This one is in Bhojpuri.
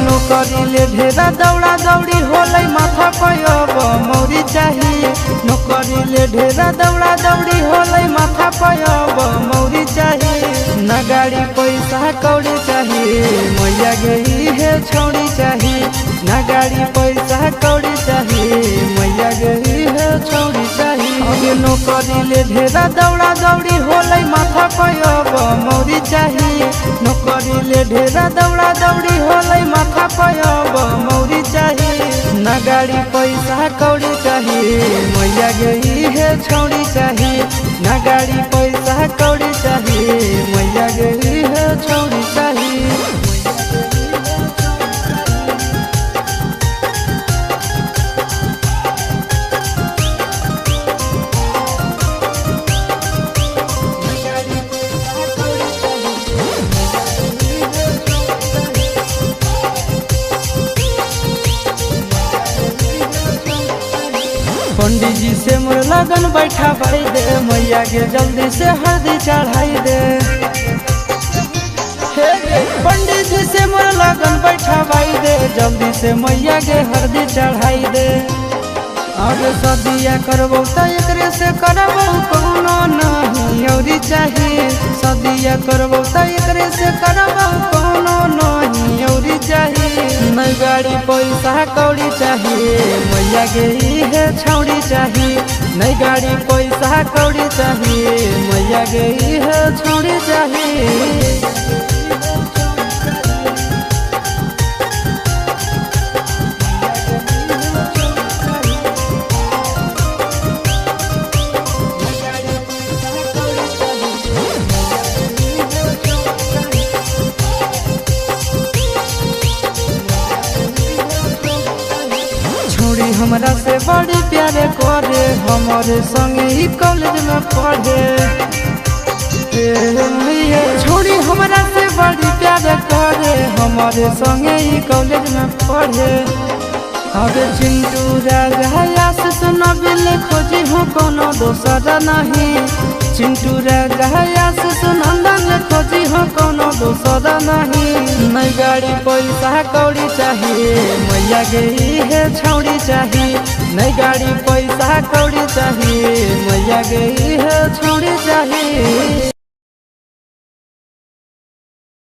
नौकरीले ढेरा दौड़ा दौड़ी होलै माथा पयब मौरी चाहिए। नौकरीले ढेरा दौड़ा दौड़ी होलै माथा पयब मौरी चाहिए। ना गाड़ी पैसा कौड़ी चाहिए मैया गई है छौड़ी चाहिए। ना गाड़ी पैसा कौड़ी चाहिए मैया गई है छौड़ी चाहिए। नौकरीले ढेरा दौड़ा दौड़ी होलै माथा पयब मौरी चाहिए। नौकरीले ढेरा दौड़ा दौड़ी होलै माथा पयब मौरी चाहिए। ना गाड़ी पैसा कौड़ी चाहिए मैया गई है छौड़ी चाहिए। ना गाड़ी पैसा कौड़ी चाहिए मैया गई है छौड़ी चाहिए। पंडित जी से मोर लगन बैठा भाई दे मैया के जल्दी से हल्दी चढ़ाई दे। पंडित जी से मोर लगन बैठा भाई दे जल्दी से मैया के हल्दी चढ़ाई दे। आगे सदिया करबो तो एकरे से करबो कोनो नहीं औरी चाहिए। सदिया करबो तो एकरे से करबो कोनो नहीं औरी चाहिए। नहीं गाड़ी पैसा कौड़ी चाहिए मैया गई है छौड़ी चाहिए। नहीं गाड़ी पैसा कौड़ी चाहिए मैया गई है छौड़ी चाहिए। हमरा से बड़ी प्यारे करे हमारे संगे ही कॉलेज में पढ़े। छोड़ी हमरा से बड़ी प्यारे करे हमारे संगे ही कॉलेज में पढ़े। अरे चिंटू राजा से सुना बिल खोजी हूँ कोनो दोसरा नहीं। चिंटू राजा से सुनंदन खोजी हूँ कोनो दोसरा नहीं। नहीं गाड़ी पैसा कौड़ी चाहिए मैया गई है छौड़ी चाहिए। नहीं गाड़ी पैसा कौड़ी चाहिए मैया गई है छौड़ी चाहिए।